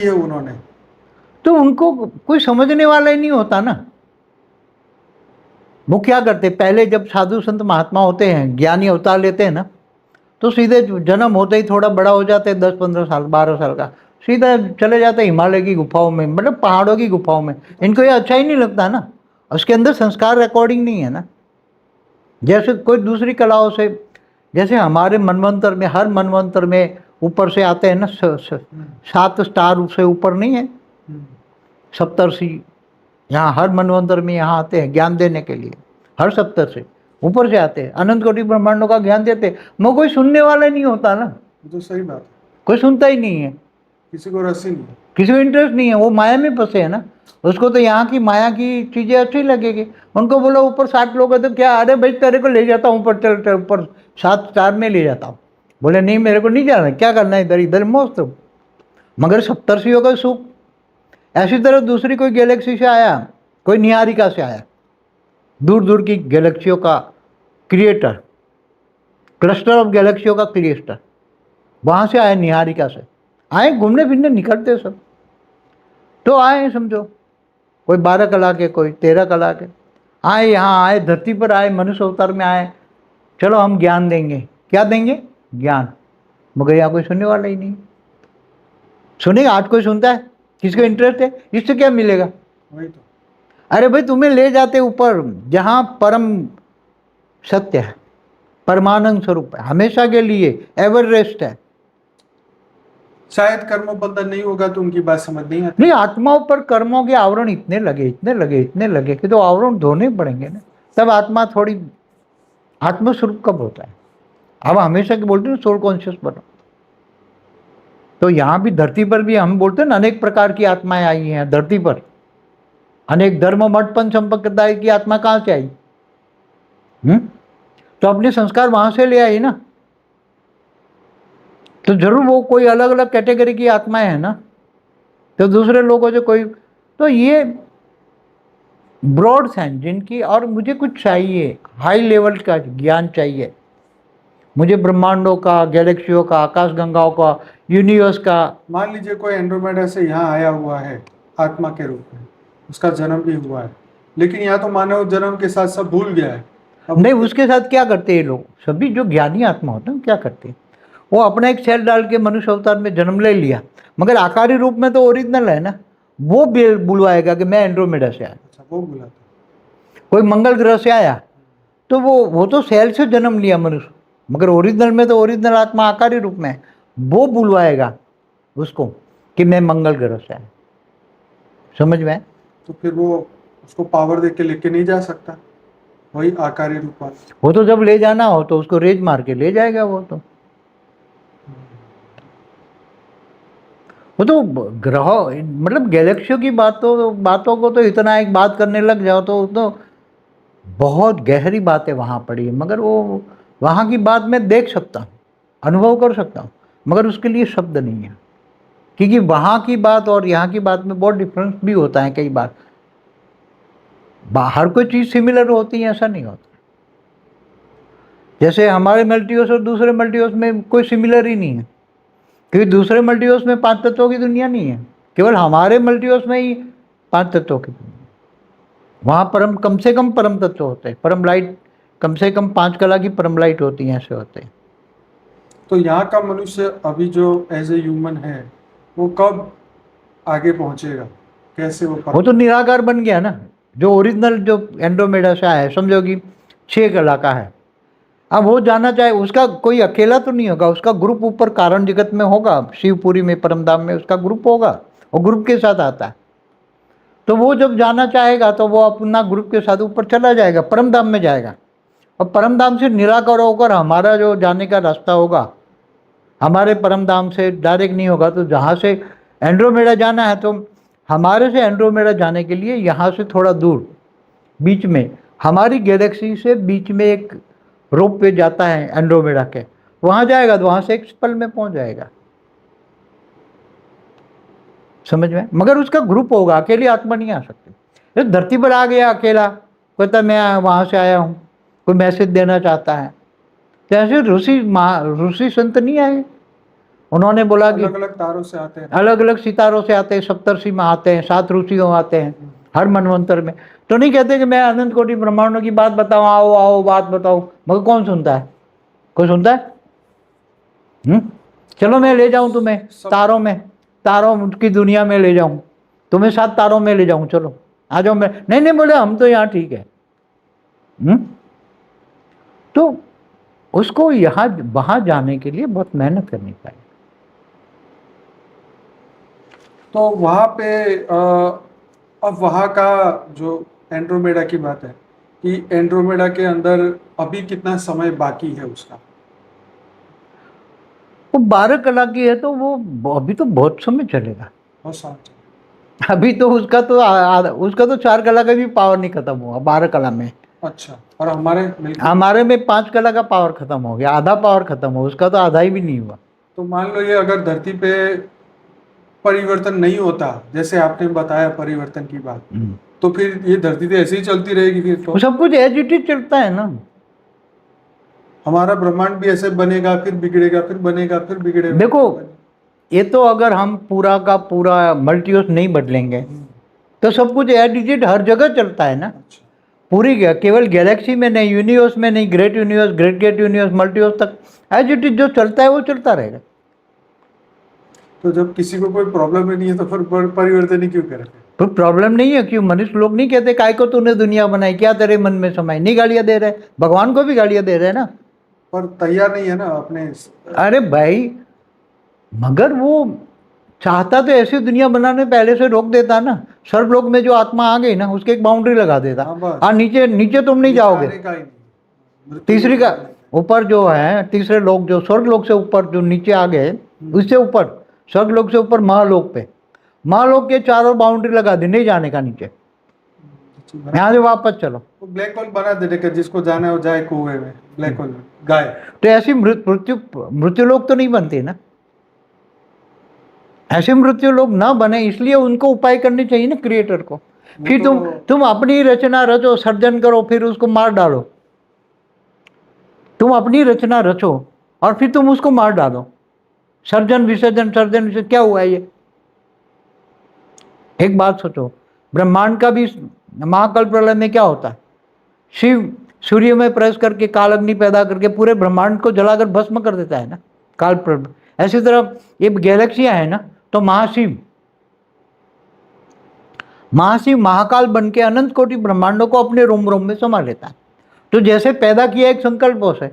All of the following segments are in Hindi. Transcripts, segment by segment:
ये उन्होंने। तो उनको कोई समझने वाला ही नहीं होता ना। वो क्या करते, पहले जब साधु संत महात्मा होते हैं, ज्ञानी अवतार लेते हैं ना, तो सीधे जन्म होते ही थोड़ा बड़ा हो जाते हैं, 10-15 साल 12 साल का, सीधा चले जाते हैं हिमालय की गुफाओं में, मतलब पहाड़ों की गुफाओं में। इनको ये अच्छा ही नहीं लगता ना, उसके अंदर संस्कार रिकॉर्डिंग नहीं है ना। जैसे कोई दूसरी कलाओं से, जैसे हमारे मनवंतर में, हर मनवंतर में ऊपर से आते हैं ना 7 स्टार से ऊपर नहीं है, सप्तर्षि, यहाँ हर मनवंतर में यहाँ आते हैं ज्ञान देने के लिए, हर सप्तर से ऊपर से आते हैं, अनंत कोटि ब्रह्मांडों का ज्ञान देते हैं, मगर कोई सुनने वाला नहीं होता ना। तो सही बात है, कोई सुनता ही नहीं है, किसी को रस ही नहीं है। किसी को इंटरेस्ट नहीं है, वो माया में फंसे है ना। उसको तो यहाँ की माया की चीजें अच्छी लगेगी। उनको बोलो ऊपर 60 लोग हैं तो क्या, अरे भाई तेरे को ले जाता हूँ ऊपर, चल चल ऊपर 7 स्टार में ले जाता हूँ। बोले नहीं मेरे को नहीं जाना, क्या करना है इधर, इधर मौत। मगर सप्तर्षियों का सुख। ऐसी तरह दूसरी कोई गैलेक्सी से आया, कोई निहारिका से आया, दूर दूर की गैलेक्सियों का क्रिएटर, क्लस्टर ऑफ गैलेक्सियों का क्रिएटर, वहाँ से आए निहारिका से, आए घूमने फिरने निकलते सब। तो आए समझो, कोई 12 कला के, कोई 13 कला के, आए यहाँ, आए धरती पर, आए मनुष्य अवतार में आए, चलो हम ज्ञान देंगे। क्या देंगे? ज्ञान। मगर यहाँ कोई सुनने वाला ही नहीं। सुनेगा, आज कोई सुनता है? किसको इंटरेस्ट है? इससे क्या मिलेगा? वही तो। अरे भाई तुम्हें ले जाते ऊपर जहाँ परम सत्य है, परमानंद स्वरूप है, हमेशा के लिए एवर रेस्ट है। शायद कर्म बंधन नहीं होगा तो उनकी बात समझ नहीं आती। नहीं, आत्माओं पर कर्मों के आवरण इतने लगे, इतने लगे, इतने लगे कि तो आवरण धोने पड़ेंगे ना, तब आत्मा थोड़ी आत्मस्वरूप कब होता है। अब हमेशा के बोलते हैं सोल कॉन्शियस बनो। तो यहाँ भी धरती पर भी हम बोलते हैं ना, अनेक प्रकार की आत्माएं आई हैं धरती पर। अनेक धर्म मठ पंच संप्रदाय की आत्मा कहाँ से आई? तो अपने संस्कार वहां से ले आई ना। तो जरूर वो कोई अलग अलग कैटेगरी की आत्माएं हैं ना। तो दूसरे लोगों से कोई, तो ये ब्रॉड सेंस जिनकी, और मुझे कुछ चाहिए, हाई लेवल का ज्ञान चाहिए मुझे, ब्रह्मांडों का, गैलेक्सियों का, आकाश गंगाओं का, यूनिवर्स का। मान लीजिए कोई एंड्रोमेडा से यहाँ आया हुआ है आत्मा के रूप में, उसका जन्म भी हुआ है, लेकिन यहाँ तो मानव जन्म के साथ सब भूल गया है। नहीं, उसके साथ क्या करते हैं लोग, सभी जो ज्ञानी आत्मा होते हैं क्या करते हैं, वो अपना एक सेल डाल के मनुष्य अवतार में जन्म ले लिया, मगर आकारी रूप में तो ओरिजिनल है ना। वो बुलवाएगा कि मैं एंड्रोमेडा से आया। अच्छा, वो बुलाता। कोई मंगल ग्रह से आया तो वो तो सेल से जन्म लिया मनुष्य, मगर ओरिजिनल में तो ओरिजिनल आत्मा आकारी रूप में है। वो बुलवाएगा उसको कि मैं मंगल ग्रह से आया। समझ में? तो फिर वो उसको पावर दे के लेके नहीं जा सकता, वही आकारी रूप वाला। वो तो जब ले जाना हो तो उसको रेज मार के ले जाएगा। वो तो ग्रह, मतलब गैलेक्सियों की बातों को तो इतना एक बात करने लग जाओ तो बहुत गहरी बातें वहाँ पड़ी है। मगर वो वहाँ की बात मैं देख सकता हूँ, अनुभव कर सकता हूँ, मगर उसके लिए शब्द नहीं है, क्योंकि वहाँ की बात और यहाँ की बात में बहुत डिफरेंस भी होता है। कई बार हर कोई चीज़ सिमिलर होती है ऐसा नहीं होता। जैसे हमारे मल्टीवर्स और दूसरे मल्टीवर्स में कोई सिमिलर ही नहीं है, क्योंकि दूसरे मल्टीवर्स में 5 तत्वों की दुनिया नहीं है, केवल हमारे मल्टीवर्स में ही 5 तत्वों की दुनिया। वहाँ परम, कम से कम परम तत्व होते हैं, परम लाइट, कम से कम 5 कला की परम लाइट होती हैं, ऐसे होते हैं। तो यहाँ का मनुष्य अभी जो एज ए ह्यूमन है वो कब आगे पहुँचेगा, कैसे वो तो निराकार बन गया ना, जो ओरिजिनल जो एंड्रोमेडा से आया है, समझो कि 6 कला का है। अब वो जाना चाहे, उसका कोई अकेला तो नहीं होगा, उसका ग्रुप ऊपर कारण जगत में होगा, शिवपुरी में, परमधाम में उसका ग्रुप होगा, और ग्रुप के साथ आता है। तो वो जब जाना चाहेगा तो वो अपना ग्रुप के साथ ऊपर चला जाएगा, परमधाम में जाएगा। और परमधाम से निराकार होकर हमारा जो जाने का रास्ता होगा, हमारे परमधाम से डायरेक्ट नहीं होगा। तो जहाँ से एंड्रोमेडा जाना है, तो हमारे से एंड्रोमेडा जाने के लिए यहाँ से थोड़ा दूर, बीच में हमारी गैलेक्सी से बीच में एक रोप पे जाता है एंड्रोमेडा के, वहाँ जाएगा तो वहाँ से एक पल में पहुँच जाएगा। समझ में? मगर उसका ग्रुप होगा, अकेली आत्मा नहीं आ सकती। तो धरती पर आ गया अकेला, कहता मैं वहाँ से आया हूँ, कोई मैसेज देना चाहता है, तो ऐसे ऋषि संत नहीं आए, उन्होंने बोला कि अलग अलग तारों से आते हैं। अलग अलग सितारों से आते हैं, सप्तर्षि में आते हैं, 7 ऋषियों आते हैं हर मनवंतर में। तो नहीं कहते कि मैं अनंत कोटि ब्रह्मांडों की बात बताऊं, आओ आओ बात बताओ, मगर कौन सुनता है? कोई सुनता है? चलो मैं ले जाऊं तुम्हें तारों में, तारों की दुनिया में ले जाऊं, तुम्हें 7 तारों में ले जाऊं, चलो आ जाओ। मैं नहीं नहीं बोले, हम तो यहाँ ठीक है। तो उसको यहाँ वहां जाने के लिए बहुत मेहनत करनी पड़ेगी। तो वहाँ पे अब वहाँ का जो एंड्रोमेडा की बात है कि एंड्रोमेडा के अंदर अभी कितना समय बाकी है उसका? वो 12 कला की है, तो वो अभी तो बहुत समय चलेगा। बहुत साल। अभी तो उसका तो 4 कला का भी पावर नहीं खत्म हुआ 12 कला में। अच्छा, और हमारे में 5 कला का पावर खत्म हो गया, आधा पावर खत्म हो, उसका तो आधा ही भी नहीं हुआ। तो मान लो ये अगर धरती पे परिवर्तन नहीं होता, जैसे आपने बताया परिवर्तन की बात, तो फिर ये धरती तो ऐसे ही चलती रहेगी फिर तो? सब कुछ एज इट इज चलता है ना। हमारा ब्रह्मांड भी ऐसे बनेगा, फिर बिगड़ेगा, फिर बनेगा, फिर बिगड़ेगा। देखो, ये तो अगर हम पूरा का पूरा मल्टीवर्स नहीं बदलेंगे तो सब कुछ एज इट इज हर जगह चलता है ना। अच्छा। पूरी केवल गैलेक्सी में नहीं, यूनिवर्स में नहीं, great universe, great universe, multiverse तक एज इट इज जो चलता है वो चलता रहेगा। तो जब किसी को कोई प्रॉब्लम ही नहीं है तो फिर परिवर्तन ही क्यों करें? तो प्रॉब्लम नहीं है, क्यों? मनुष्य लोग नहीं कहते काय को तूने दुनिया बनाई, क्या तेरे मन में समाई? नहीं गालियां दे रहे, भगवान को भी गालियां दे रहे हैं ना। पर तैयार नहीं है ना अपने। अरे भाई, मगर वो चाहता तो ऐसी दुनिया बनाने पहले से रोक देता ना। सर्वलोक में जो आत्मा आ गई ना, उसके एक बाउंड्री लगा देता। हाँ, नीचे नीचे तुम नहीं जाओगे। तीसरी का ऊपर जो है, तीसरे लोग जो स्वर्ग लोक से ऊपर जो नीचे आ गए, उससे ऊपर स्वर्ग लोक से ऊपर महालोक पे, महालोक के चारों बाउंड्री लगा दी, नहीं जाने का नीचे, यहाँ से वापस चलो। ब्लैक होल बना दे, जिसको जाना है वो जाए कुएं में, ब्लैक होल में गाय। तो ऐसी मृत्यु लोक तो नहीं बनती ना। ऐसे मृत्यु लोग ना बने, इसलिए उनको उपाय करनी चाहिए ना क्रिएटर को। फिर तुम अपनी रचना रचो, सर्जन करो, फिर उसको मार डालो। तुम अपनी रचना रचो और फिर तुम उसको मार डालो। सर्जन विसर्जन, सर्जन विसर्जन, क्या हुआ ये? एक बात सोचो, ब्रह्मांड का भी महाकल्प प्रलय में क्या होता है? शिव सूर्य में प्रवेश करके काल अग्नि पैदा करके पूरे ब्रह्मांड को जलाकर भस्म कर देता है ना, काल प्रलय। ऐसी तरह ये गैलेक्सियां है ना, तो महाशिव महाकाल बन के अनंत कोटि ब्रह्मांडों को अपने रोम रोम में समा लेता है। तो जैसे पैदा किया एक संकल्प से,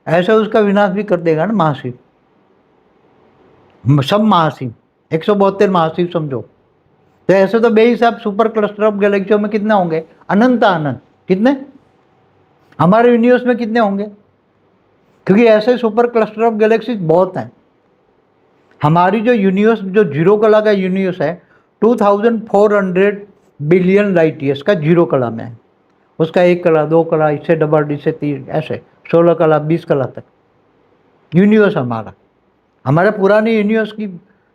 ऐसे उसका विनाश भी कर देगा ना महाशिव। सब महाशिव, 172 महाशिव समझो। तो ऐसे तो बेहिसाब सुपर क्लस्टर ऑफ गैलेक्सियों में कितने होंगे? अनंत अनंत। कितने? हमारे यूनिवर्स में कितने होंगे? क्योंकि ऐसे सुपर क्लस्टर ऑफ गैलेक्सीज बहुत हैं। हमारी जो यूनिवर्स, जो जीरो कला का यूनिवर्स है, 2400 बिलियन लाइट ईयर्स का जीरो कला में है। उसका 1 कला, 2 कला, इससे डबल, इससे 3, ऐसे 16 कला, 20 कला तक यूनिवर्स हमारा। हमारे पुराने यूनिवर्स की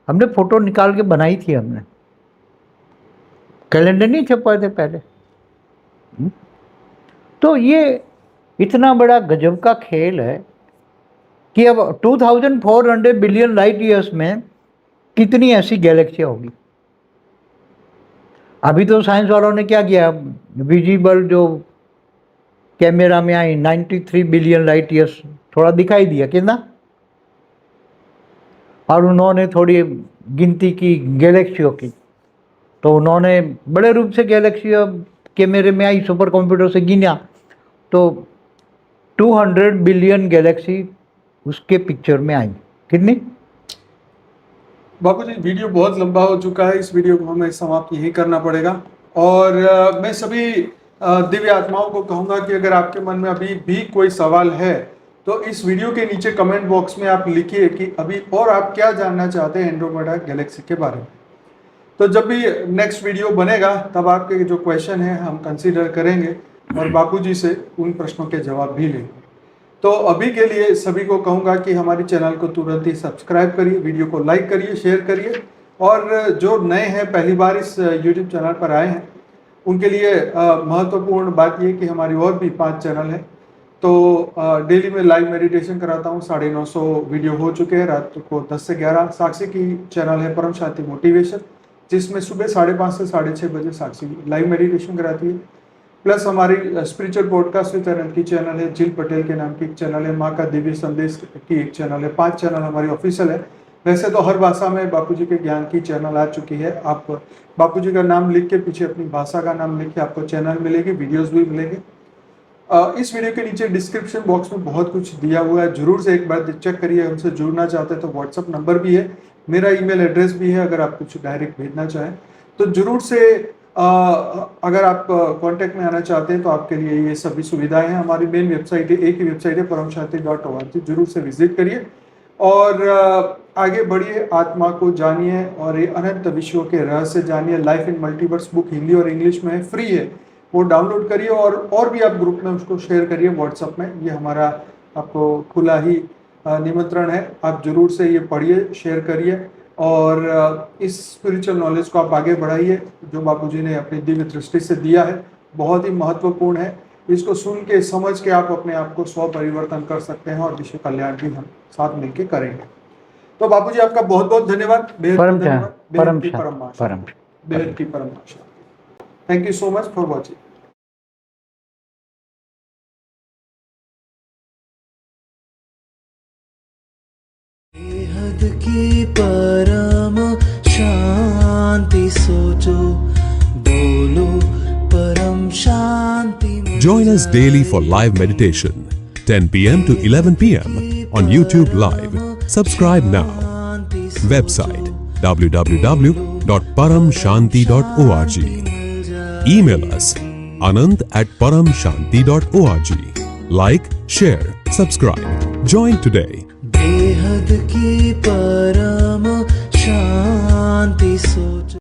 हमने फोटो निकाल के बनाई थी हमने, कैलेंडर नहीं छपवाए थे पहले। तो ये इतना बड़ा गजब का खेल है कि अब 2400 बिलियन लाइट ईयर्स में कितनी ऐसी गैलेक्सियाँ होगी। अभी तो साइंस वालों ने क्या किया, विजिबल जो कैमरा में आई 93 बिलियन लाइट ईयर्स थोड़ा दिखाई दिया कितना, और उन्होंने थोड़ी गिनती की गैलेक्सियों की, तो उन्होंने बड़े रूप से गैलेक्सियाँ कैमरे में आई, सुपर कंप्यूटर से गिना, तो 200 बिलियन गैलेक्सी उसके पिक्चर में आई। कितनी? बापू जी, वीडियो बहुत लंबा हो चुका है, इस वीडियो को हमें समाप्त यही करना पड़ेगा। और मैं सभी दिव्य आत्माओं को कहूँगा कि अगर आपके मन में अभी भी कोई सवाल है तो इस वीडियो के नीचे कमेंट बॉक्स में आप लिखिए कि अभी और आप क्या जानना चाहते हैं एंड्रोमेडा गैलेक्सी के बारे में। तो जब भी नेक्स्ट वीडियो बनेगा तब आपके जो क्वेश्चन है हम कंसीडर करेंगे और बापू जी से उन प्रश्नों के जवाब भी लेंगे। तो अभी के लिए सभी को कहूँगा कि हमारी चैनल को तुरंत ही सब्सक्राइब करिए, वीडियो को लाइक करिए, शेयर करिए, और जो नए हैं पहली बार इस यूट्यूब चैनल पर आए हैं उनके लिए महत्वपूर्ण बात ये कि हमारी और भी 5 चैनल हैं तो डेली में लाइव मेडिटेशन कराता हूँ। 950 वीडियो हो चुके हैं। रात को 10 से 11 साक्षी की चैनल है परम शांति मोटिवेशन, जिसमें सुबह 5:30 से 6:30 बजे साक्षी लाइव मेडिटेशन कराती है। प्लस हमारी स्पिरिचुअल पॉडकास्ट विद अनंत की चैनल है, जिल पटेल के नाम की एक चैनल है, माँ का दिव्य संदेश की एक चैनल है। 5 चैनल हमारी ऑफिशियल है। वैसे तो हर भाषा में बापूजी के ज्ञान की चैनल आ चुकी है। आप बापूजी का नाम लिख के पीछे अपनी भाषा का नाम लिख के आपको चैनल मिलेगी, वीडियोस भी मिलेंगे। इस वीडियो के नीचे डिस्क्रिप्शन बॉक्स में बहुत कुछ दिया हुआ है, जरूर से एक बार चेक करिए। हमसे जुड़ना चाहते हैं तो व्हाट्सअप नंबर भी है, मेरा ईमेल एड्रेस भी है। अगर आप कुछ डायरेक्ट भेजना चाहें तो जरूर से अगर आप कांटेक्ट में आना चाहते हैं तो आपके लिए ये सभी सुविधाएं हैं। हमारी मेन वेबसाइट है, एक ही वेबसाइट है, paramshanti.org, जरूर से विजिट करिए और आगे बढ़िए, आत्मा को जानिए और ये अनंत विश्व के रहस्य जानिए। Life in multiverse book Hindi और इंग्लिश में है, फ्री है, वो डाउनलोड करिए और भी आप ग्रुप में उसको शेयर करिए व्हाट्सएप में। ये हमारा आपको खुला ही निमंत्रण है। आप जरूर से ये पढ़िए, शेयर करिए और इस स्पिरिचुअल नॉलेज को आप आगे बढ़ाइए जो बापूजी ने अपनी दिव्य दृष्टि से दिया है। बहुत ही महत्वपूर्ण है। इसको सुन के समझ के आप अपने आप को स्व परिवर्तन कर सकते हैं और विश्व कल्याण भी हम साथ मिलकर करेंगे। तो बापूजी आपका बहुत बहुत धन्यवाद। परम thank you so much for watching. बेहद की परम शांति सोचो, बोलो परम शांति। Join us daily for live meditation, 10 p.m. to 11 p.m. on YouTube Live. Subscribe now. Website www.paramshanti.org. Email us anant@paramshanti.org. Like, share, subscribe. Join today. बेहद की परम शांति सोचो।